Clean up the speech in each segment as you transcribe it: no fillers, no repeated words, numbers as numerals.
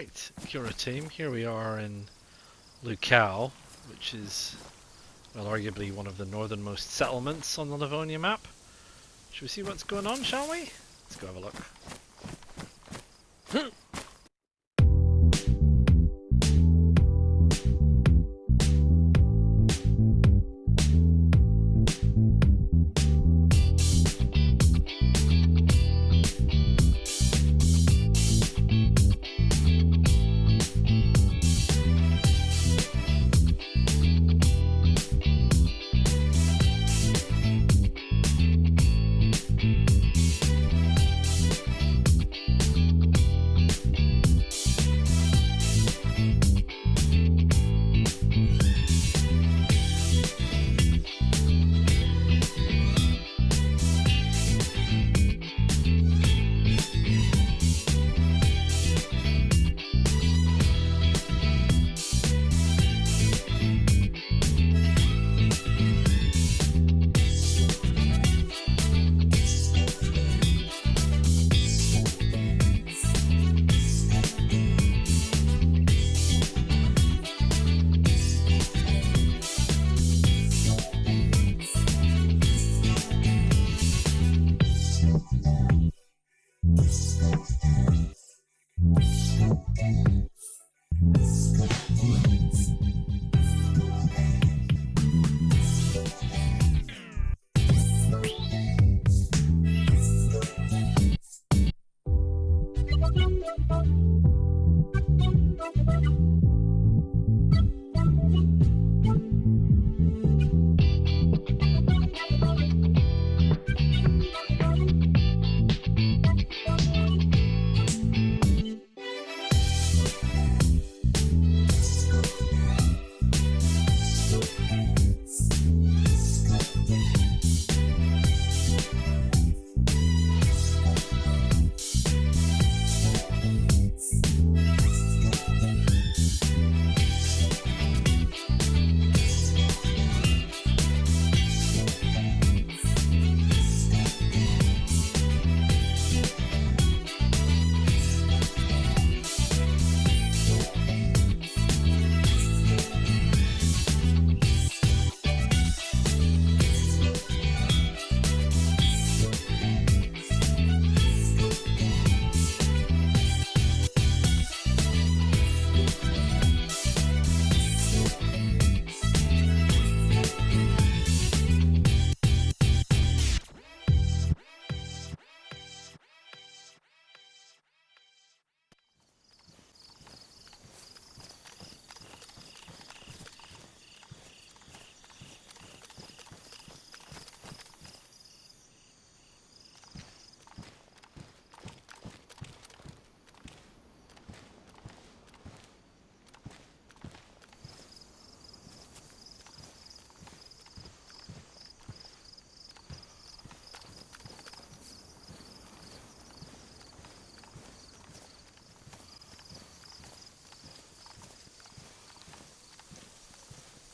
Right, Cura team, here we are in Lukow, which is, well, arguably one of the northernmost settlements on the Livonia map. Should we see what's going on, shall we? Let's go have a look.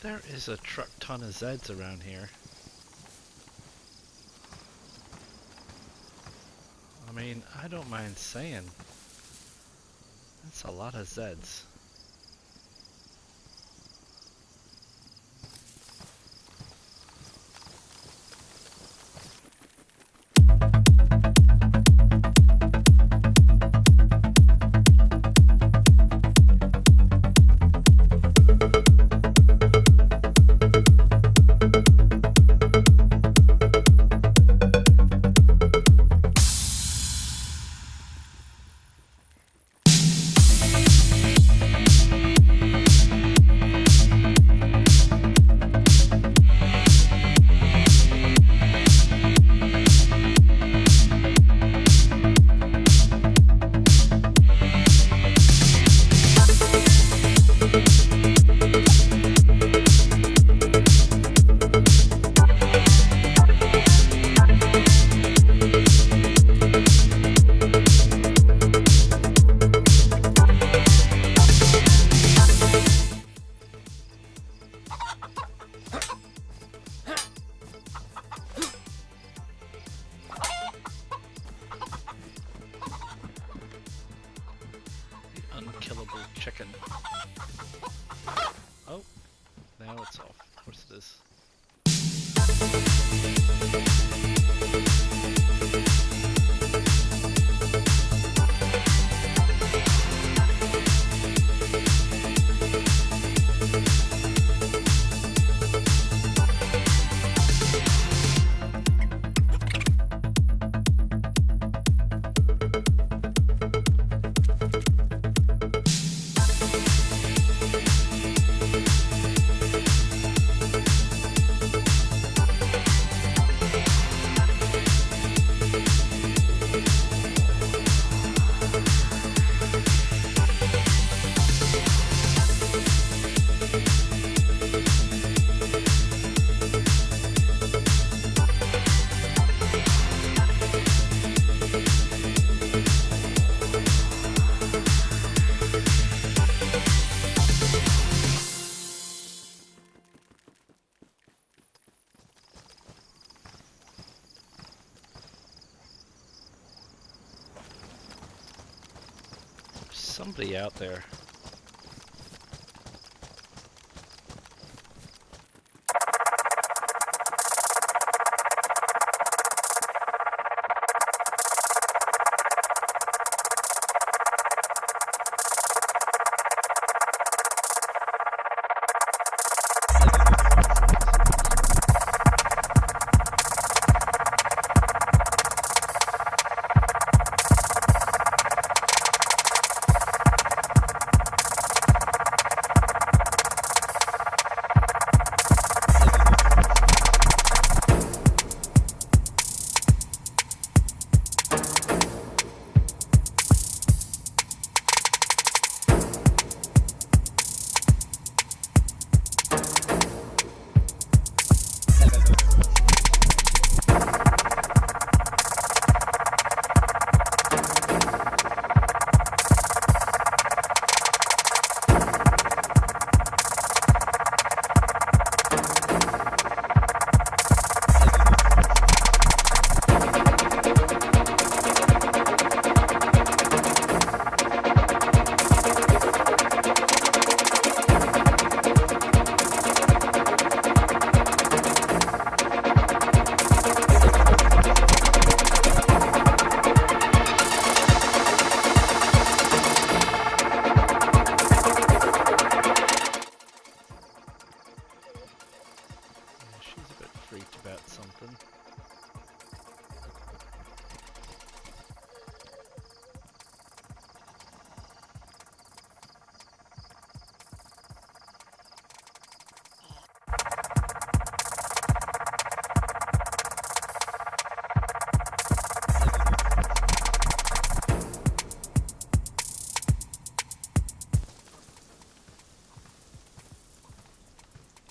There is a truck ton of zeds around here. I mean, I don't mind saying, that's a lot of zeds. chicken. Oh, now it's off. Of course it is. Somebody out there.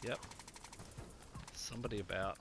Yep. Somebody about.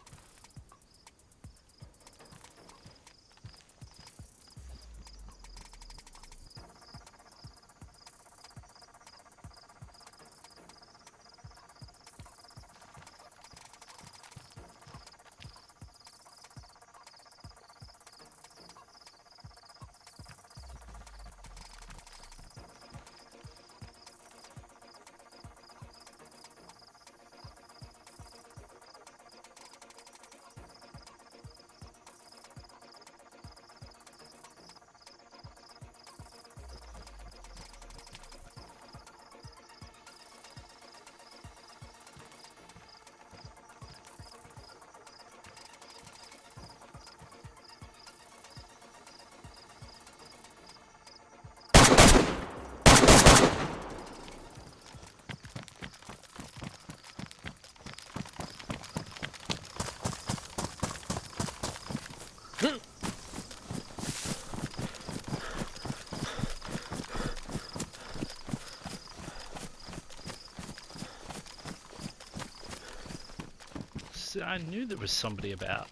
See, I knew there was somebody about.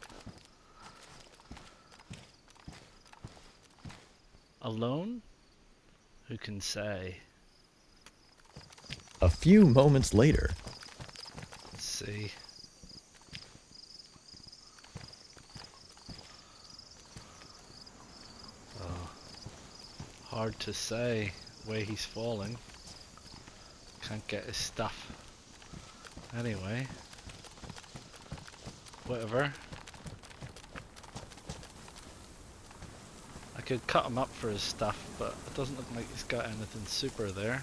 Alone? Who can say? A few moments later. Let's see. Oh, hard to say where he's falling. Can't get his stuff. Anyway. Whatever. I could cut him up for his stuff, but it doesn't look like he's got anything super there.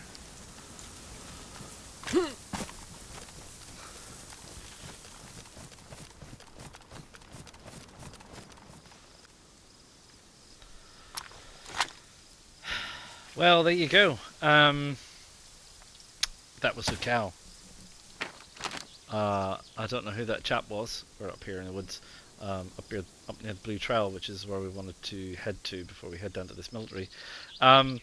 Well, there you go. That was Lukow. I don't know who that chap was. We're up here in the woods, up near the Blue Trail, which is where we wanted to head to before we head down to this military. Yeah,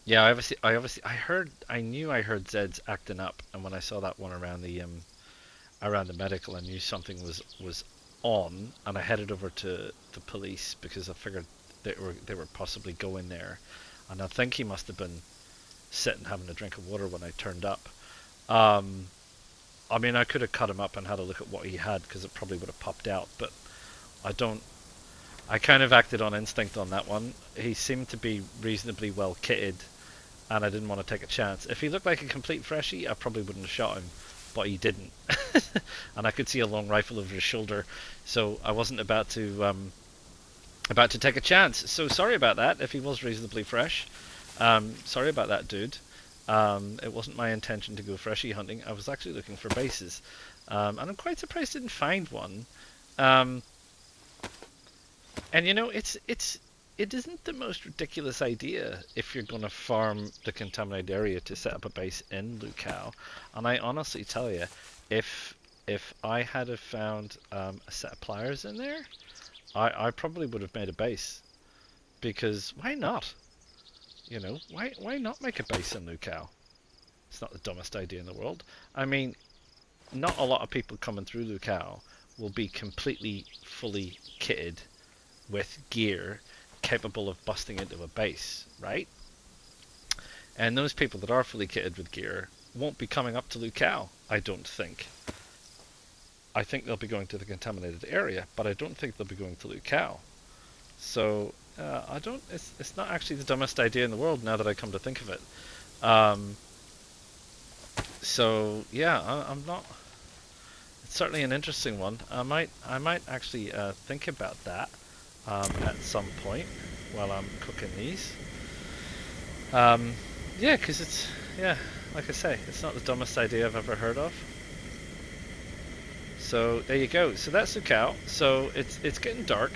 I knew I heard zeds acting up, and when I saw that one around the medical, I knew something was on, and I headed over to the police because I figured they were possibly going there, and I think he must have been sitting having a drink of water when I turned up. I mean, I could have cut him up and had a look at what he had, because it probably would have popped out, but I kind of acted on instinct on that one. He seemed to be reasonably well kitted, and I didn't want to take a chance. If he looked like a complete freshie, I probably wouldn't have shot him, but he didn't. And I could see a long rifle over his shoulder, so I wasn't about to take a chance. So sorry about that if he was reasonably fresh. Sorry about that, dude. It wasn't my intention to go freshie hunting. I was actually looking for bases, and I'm quite surprised I didn't find one. And you know, it isn't the most ridiculous idea if you're going to farm the contaminated area to set up a base in Lukow. And I honestly tell you, if I had have found a set of pliers in there, I probably would have made a base, because why not? You know, why not make a base in Lukow? It's not the dumbest idea in the world. I mean, not a lot of people coming through Lukow will be completely fully kitted with gear capable of busting into a base, right? And those people that are fully kitted with gear won't be coming up to Lukow, I don't think. I think they'll be going to the contaminated area, but I don't think they'll be going to Lukow. So it's not actually the dumbest idea in the world now that I come to think of it. So yeah, I'm not. It's certainly an interesting one. I might actually think about that at some point while I'm cooking these. Yeah, because it's like I say, it's not the dumbest idea I've ever heard of. So there you go. So that's Lukow. So it's getting dark,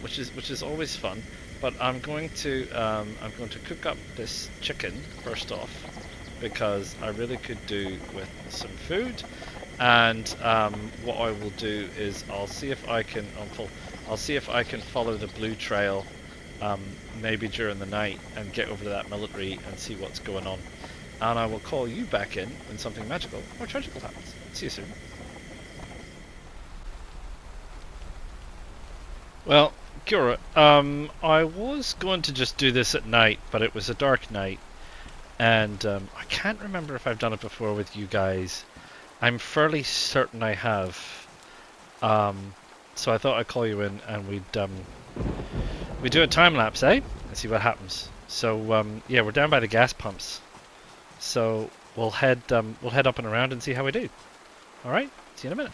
which is always fun. But I'm going to cook up this chicken first off, because I really could do with some food. And what I will do is I'll see if I can follow the Blue Trail, maybe during the night, and get over to that military and see what's going on. And I will call you back in when something magical or tragical happens. See you soon. Well, Kira, I was going to just do this at night, but it was a dark night, and I can't remember if I've done it before with you guys. I'm fairly certain I have. So I thought I'd call you in and we'd do a time lapse, eh? And see what happens. So yeah, we're down by the gas pumps. So we'll head up and around and see how we do. All right, see you in a minute.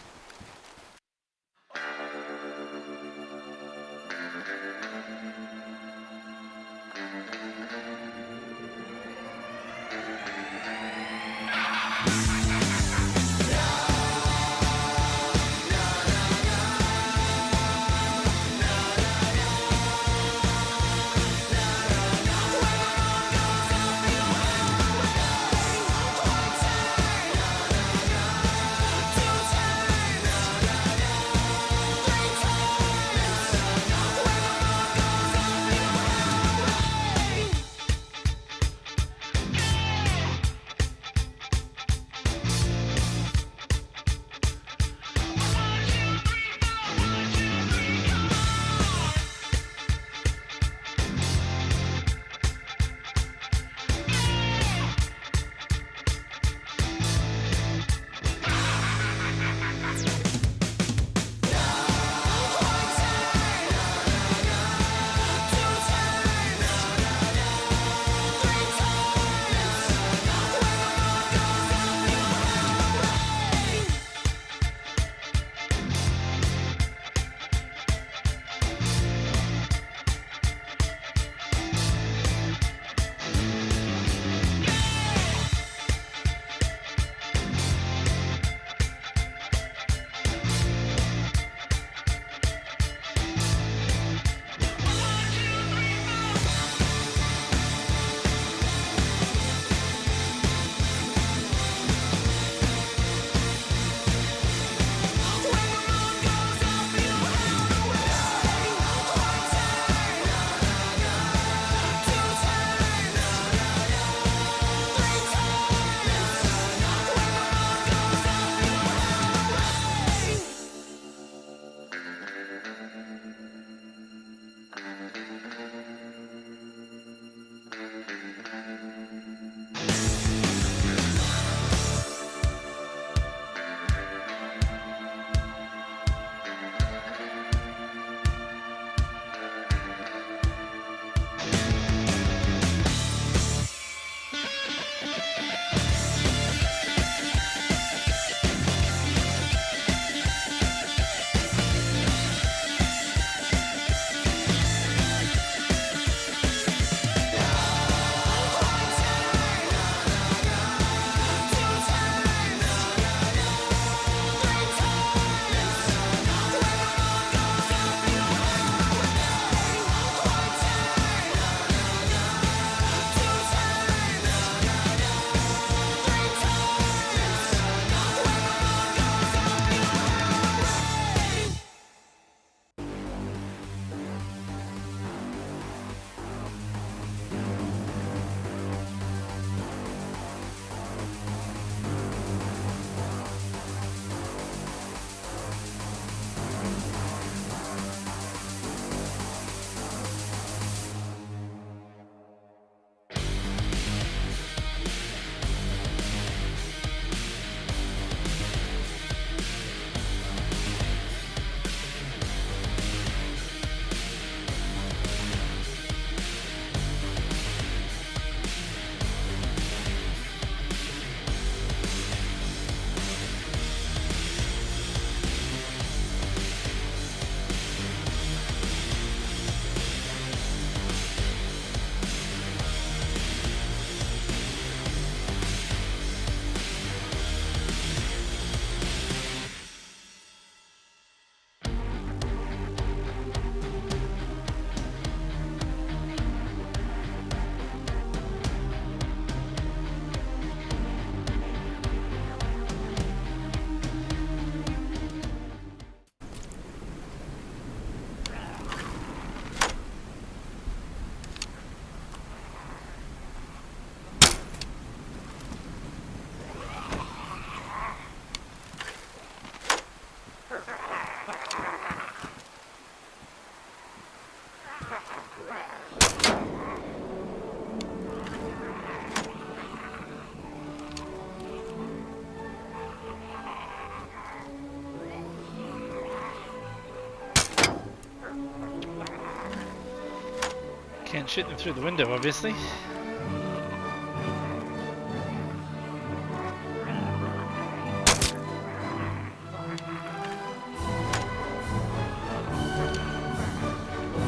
Can't shoot them through the window, obviously.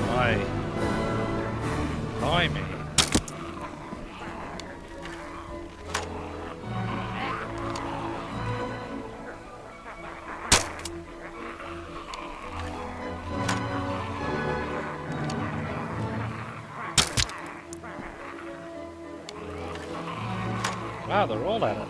My. Blimey. Wow, they're all at it.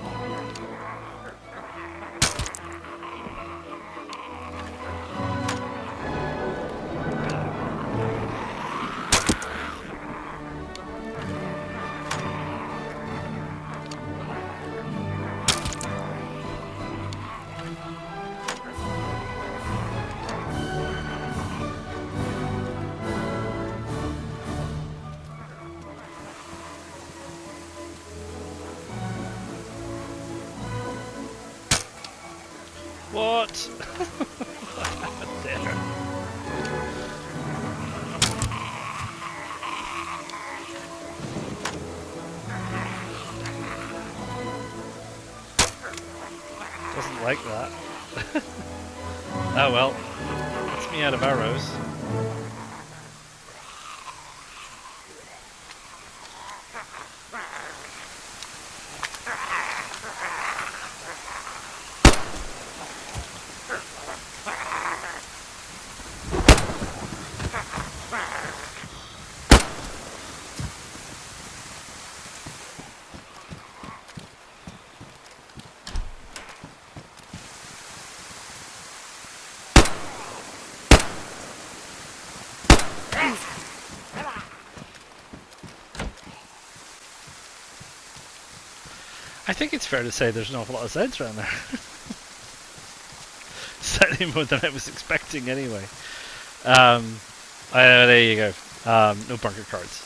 What? What happened there? Doesn't like that. Oh well. That's me out of arrows. I think it's fair to say there's an awful lot of zeds around there. Slightly more than I was expecting anyway. There you go. No bunker cards.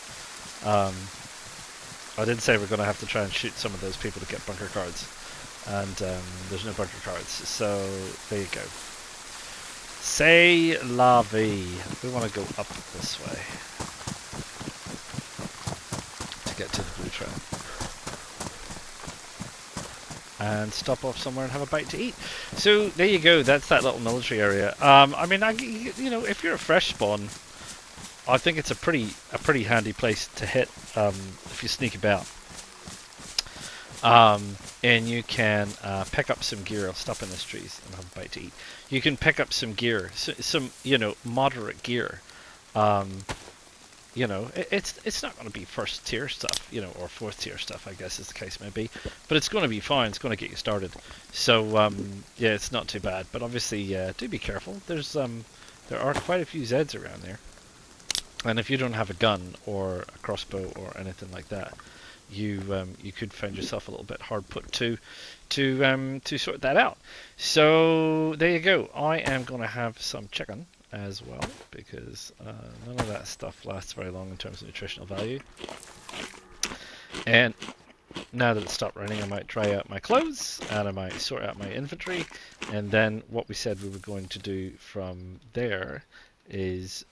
I did say we're going to have to try and shoot some of those people to get bunker cards. And there's no bunker cards. So there you go. C'est la vie. We want to go up this way to get to the blue trail. And stop off somewhere and have a bite to eat. So there you go. That's that little military area. I mean, you know, if you're a fresh spawn, I think it's a pretty handy place to hit if you sneak about. And you can pick up some gear. I'll stop in these trees and have a bite to eat. You can pick up some gear, some you know, moderate gear. You know, it's not going to be first tier stuff, you know, or fourth tier stuff, I guess as the case may be, but it's going to be fine. It's going to get you started. So yeah, it's not too bad. But obviously, do be careful. There are quite a few zeds around there, and if you don't have a gun or a crossbow or anything like that, you could find yourself a little bit hard put to sort that out. So there you go. I am going to have some chicken as well, because none of that stuff lasts very long in terms of nutritional value. And now that it's stopped raining, I might dry out my clothes and I might sort out my inventory, and then what we said we were going to do from there is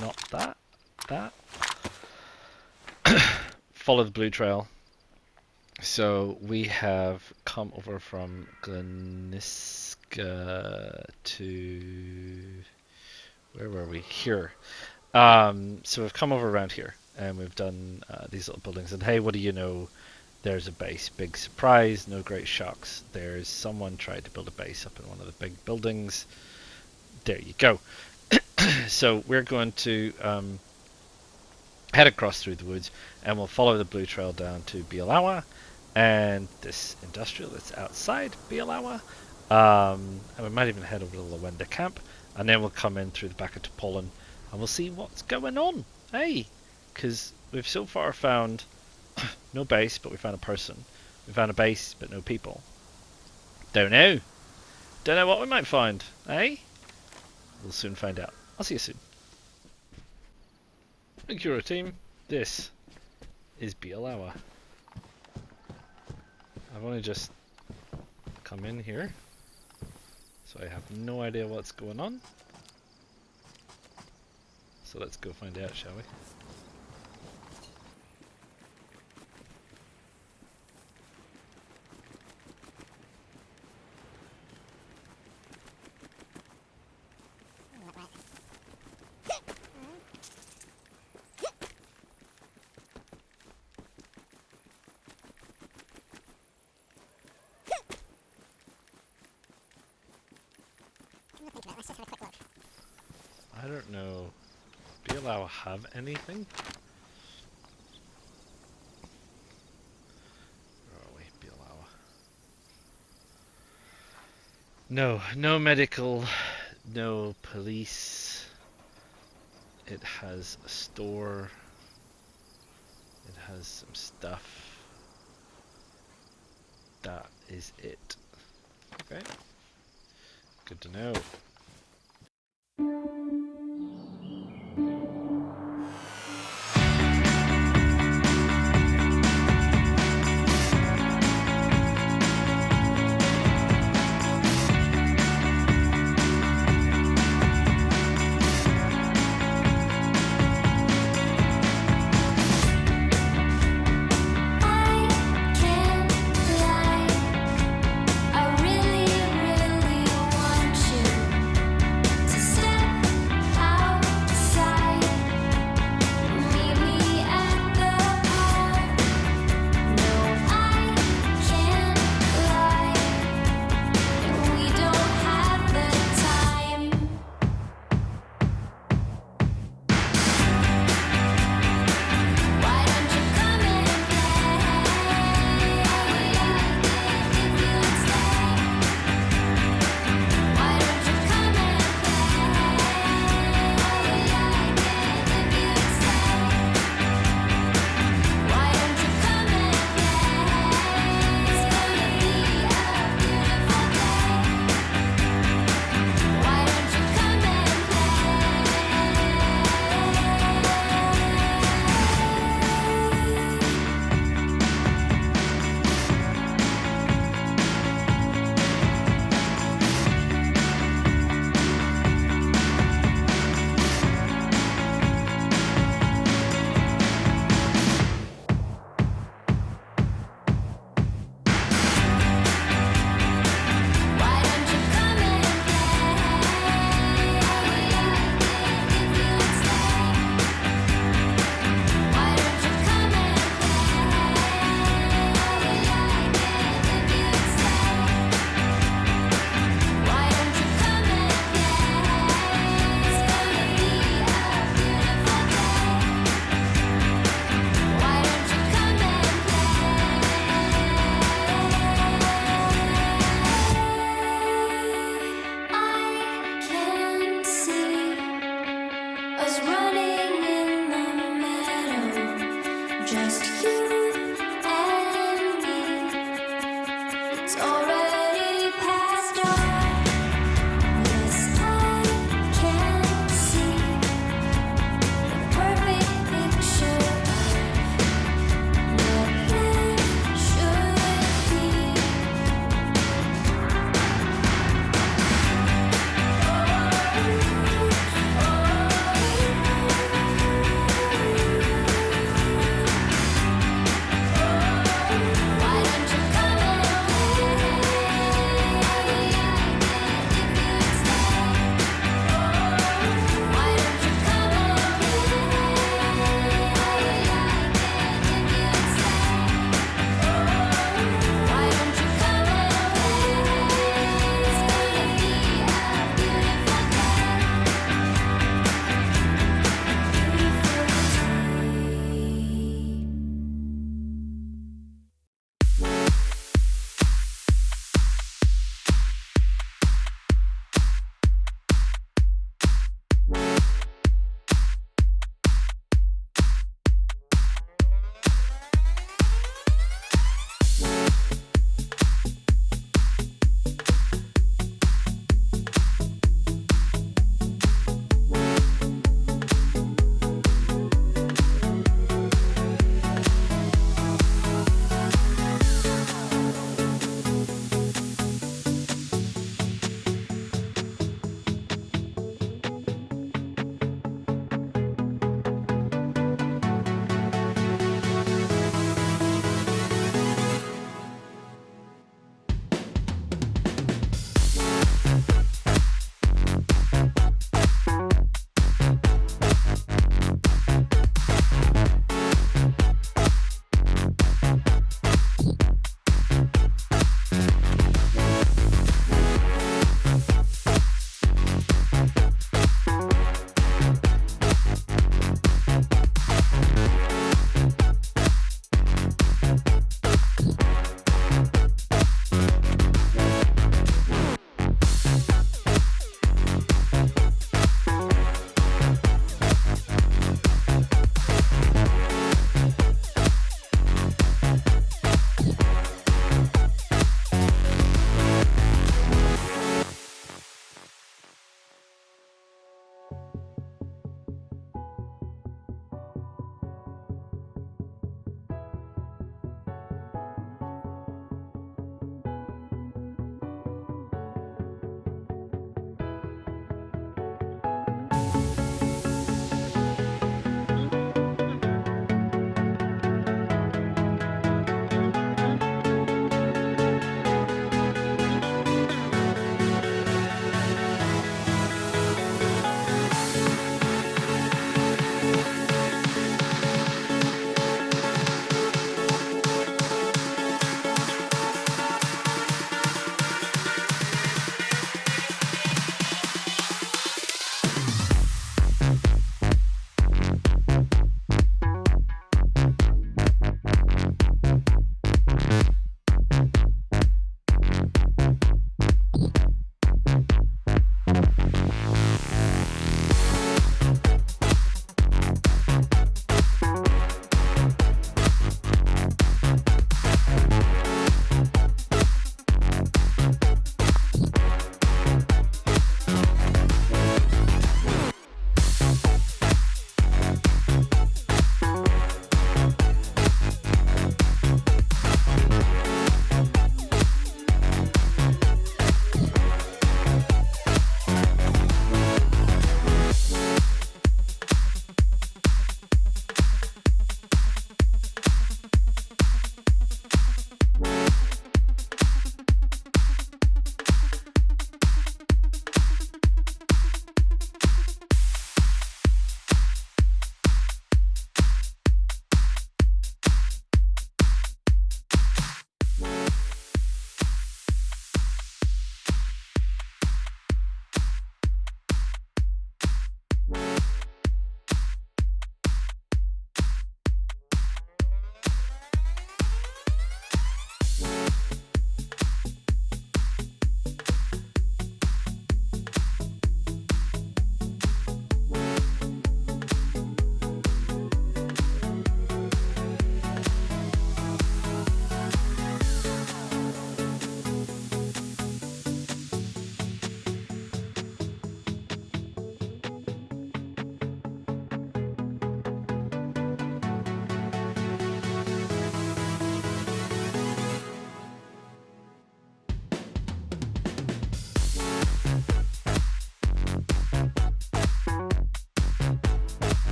not that follow the blue trail. So we have come over from Gleniska to, where were we? Here. So we've come over around here and we've done these little buildings, and hey, what do you know? There's a base. Big surprise, no great shocks. There's someone tried to build a base up in one of the big buildings. There you go. So we're going to head across through the woods, and we'll follow the blue trail down to Bielawa and this industrial that's outside Bielawa. And we might even head over to the Lawenda camp, and then we'll come in through the back of Topolan and we'll see what's going on. Hey, because we've so far found no base, but we found a person. We found a base, but no people. Don't know what we might find. Hey, we'll soon find out. I'll see you soon. Thank you, team. This is Bielawa. I've only just come in here, so I have no idea what's going on. So let's go find out, shall we? Let's just have a quick look. I don't know. Bielawa have anything? Where are we? Bielawa. No, no medical, no police. It has a store. It has some stuff. That is it. Okay. Good to know. I really, really want you to step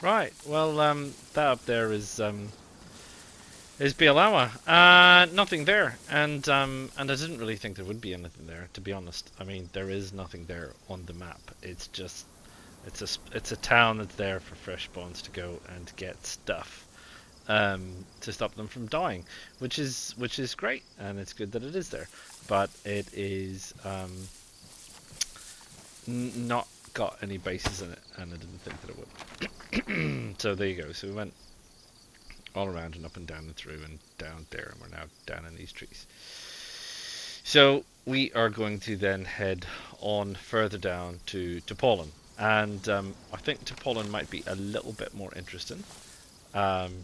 Right. Well, that up there is Bielawa. Nothing there, and I didn't really think there would be anything there, to be honest. I mean, there is nothing there on the map. It's just it's a town that's there for fresh spawns to go and get stuff, to stop them from dying, which is great, and it's good that it is there. But it is not got any bases in it, and I didn't think that it would. So there you go. So we went all around and up and down and through and down there, and we're now down in these trees. So we are going to then head on further down to Poland, and I think Poland might be a little bit more interesting. Um,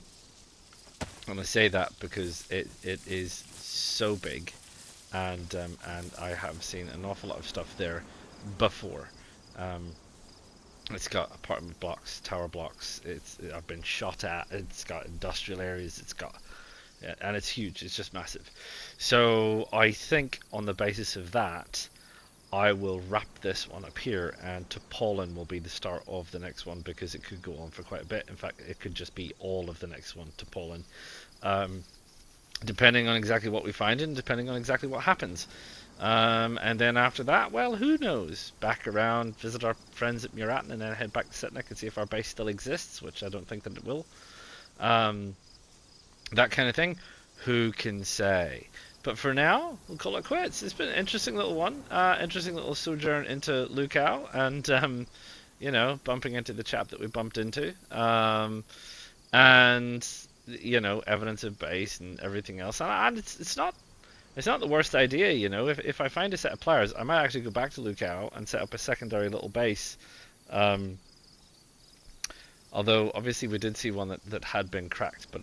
and I say that because it is so big, and I have seen an awful lot of stuff there before. Um, it's got apartment blocks, tower blocks. I've been shot at. It's got industrial areas. It's got, and it's huge. It's just massive. So I think on the basis of that, I will wrap this one up here, and to Poland will be the start of the next one, because it could go on for quite a bit. In fact, it could just be all of the next one to Poland, depending on exactly what we find and depending on exactly what happens. And then after that, well, who knows? Back around, visit our friends at Murat, and then head back to Setnik and see if our base still exists, which I don't think that it will. That kind of thing. Who can say? But for now, we'll call it quits. It's been an interesting little one. Interesting little sojourn into Lukow, and bumping into the chap that we bumped into. And evidence of base and everything else. And it's not the worst idea, If I find a set of players, I might actually go back to Lukow and set up a secondary little base. Although obviously we did see one that had been cracked, but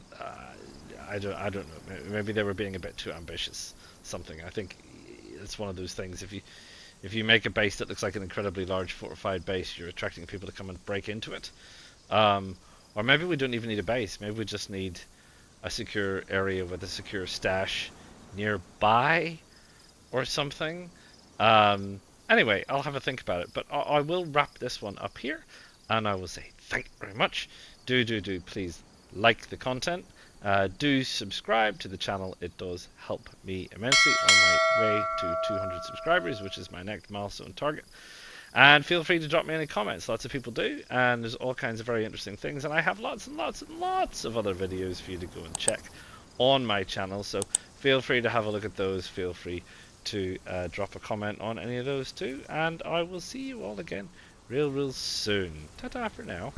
I don't know. Maybe they were being a bit too ambitious. Something. I think it's one of those things. If you make a base that looks like an incredibly large fortified base, you're attracting people to come and break into it. Or maybe we don't even need a base. Maybe we just need a secure area with a secure stash nearby or something. Anyway, I'll have a think about it. But I will wrap this one up here, and I will say thank you very much. Do please like the content. Do subscribe to the channel. It does help me immensely on my way to 200 subscribers, which is my next milestone target. And feel free to drop me any comments. Lots of people do, and there's all kinds of very interesting things. And I have lots and lots and lots of other videos for you to go and check on my channel. So feel free to have a look at those. Feel free to drop a comment on any of those too. And I will see you all again real soon. Ta-ta for now.